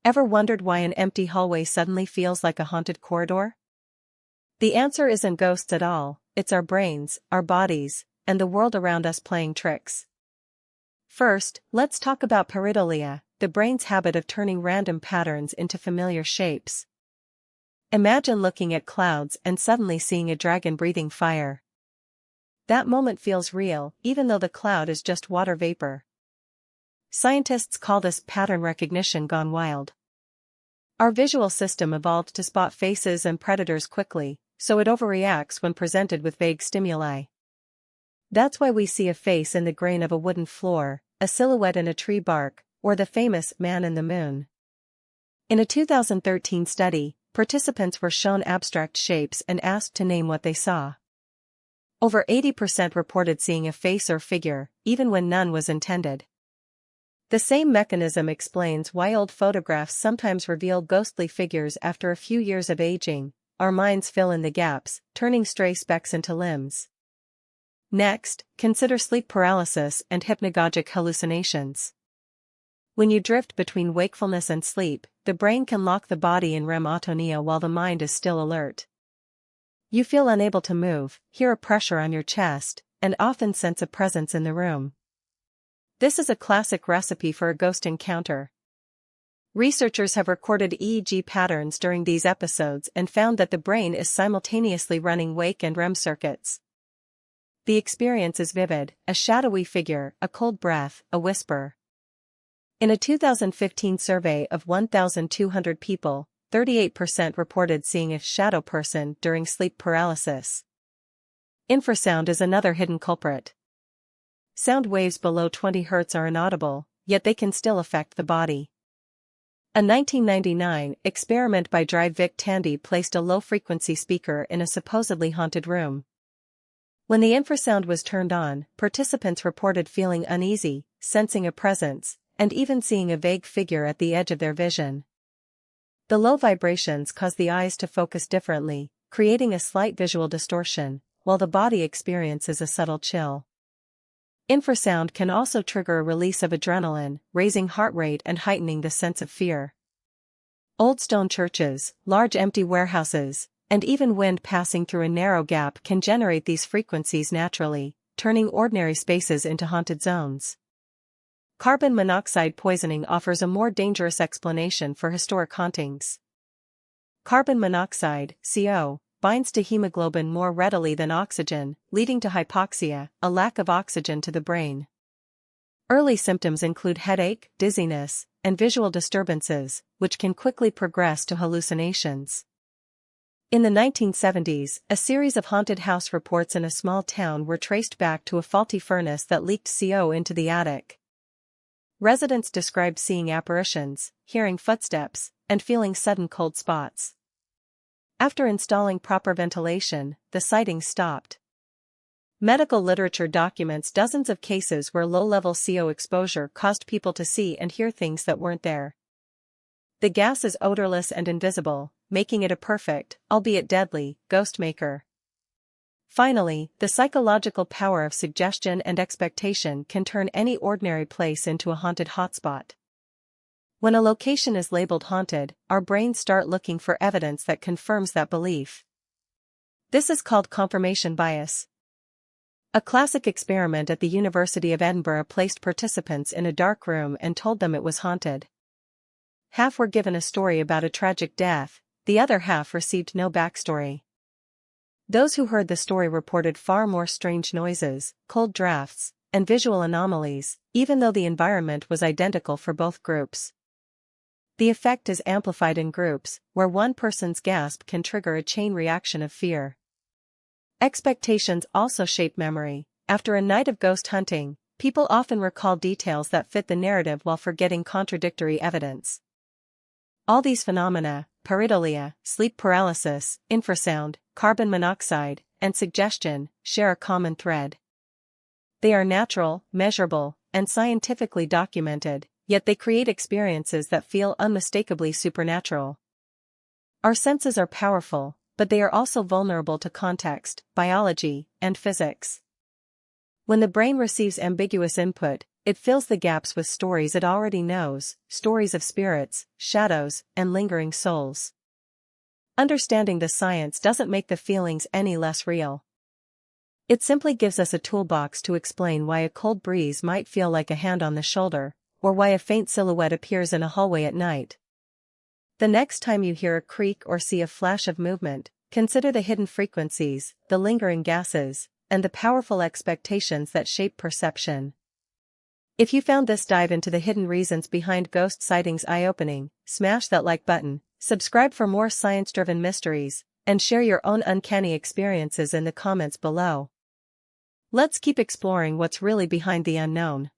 Ever wondered why an empty hallway suddenly feels like a haunted corridor? The answer isn't ghosts at all, it's our brains, our bodies, and the world around us playing tricks. First, let's talk about pareidolia, the brain's habit of turning random patterns into familiar shapes. Imagine looking at clouds and suddenly seeing a dragon breathing fire. That moment feels real, even though the cloud is just water vapor. Scientists call this pattern recognition gone wild. Our visual system evolved to spot faces and predators quickly, so it overreacts when presented with vague stimuli. That's why we see a face in the grain of a wooden floor, a silhouette in a tree bark, or the famous man in the moon. In a 2013 study, participants were shown abstract shapes and asked to name what they saw. Over 80% reported seeing a face or figure, even when none was intended. The same mechanism explains why old photographs sometimes reveal ghostly figures after a few years of aging. Our minds fill in the gaps, turning stray specks into limbs. Next, consider sleep paralysis and hypnagogic hallucinations. When you drift between wakefulness and sleep, the brain can lock the body in REM atonia while the mind is still alert. You feel unable to move, hear a pressure on your chest, and often sense a presence in the room. This is a classic recipe for a ghost encounter. Researchers have recorded EEG patterns during these episodes and found that the brain is simultaneously running wake and REM circuits. The experience is vivid, a shadowy figure, a cold breath, a whisper. In a 2015 survey of 1,200 people, 38% reported seeing a shadow person during sleep paralysis. Infrasound is another hidden culprit. Sound waves below 20 Hz are inaudible, yet they can still affect the body. A 1999 experiment by Vik Tandy placed a low-frequency speaker in a supposedly haunted room. When the infrasound was turned on, participants reported feeling uneasy, sensing a presence, and even seeing a vague figure at the edge of their vision. The low vibrations cause the eyes to focus differently, creating a slight visual distortion, while the body experiences a subtle chill. Infrasound can also trigger a release of adrenaline, raising heart rate and heightening the sense of fear. Old stone churches, large empty warehouses, and even wind passing through a narrow gap can generate these frequencies naturally, turning ordinary spaces into haunted zones. Carbon monoxide poisoning offers a more dangerous explanation for historic hauntings. Carbon monoxide, CO, binds to hemoglobin more readily than oxygen, leading to hypoxia, a lack of oxygen to the brain. Early symptoms include headache, dizziness, and visual disturbances, which can quickly progress to hallucinations. In the 1970s, a series of haunted house reports in a small town were traced back to a faulty furnace that leaked CO into the attic. Residents described seeing apparitions, hearing footsteps, and feeling sudden cold spots. After installing proper ventilation, the sightings stopped. Medical literature documents dozens of cases where low-level CO exposure caused people to see and hear things that weren't there. The gas is odorless and invisible, making it a perfect, albeit deadly, ghost maker. Finally, the psychological power of suggestion and expectation can turn any ordinary place into a haunted hotspot. When a location is labeled haunted, our brains start looking for evidence that confirms that belief. This is called confirmation bias. A classic experiment at the University of Edinburgh placed participants in a dark room and told them it was haunted. Half were given a story about a tragic death, the other half received no backstory. Those who heard the story reported far more strange noises, cold drafts, and visual anomalies, even though the environment was identical for both groups. The effect is amplified in groups, where one person's gasp can trigger a chain reaction of fear. Expectations also shape memory. After a night of ghost hunting, people often recall details that fit the narrative while forgetting contradictory evidence. All these phenomena, pareidolia, sleep paralysis, infrasound, carbon monoxide, and suggestion, share a common thread. They are natural, measurable, and scientifically documented, yet they create experiences that feel unmistakably supernatural. Our senses are powerful, but they are also vulnerable to context, biology, and physics. When the brain receives ambiguous input, it fills the gaps with stories it already knows, stories of spirits, shadows, and lingering souls. Understanding the science doesn't make the feelings any less real. It simply gives us a toolbox to explain why a cold breeze might feel like a hand on the shoulder, or why a faint silhouette appears in a hallway at night. The next time you hear a creak or see a flash of movement, consider the hidden frequencies, the lingering gases, and the powerful expectations that shape perception. If you found this dive into the hidden reasons behind ghost sightings eye-opening, smash that like button, subscribe for more science-driven mysteries, and share your own uncanny experiences in the comments below. Let's keep exploring what's really behind the unknown.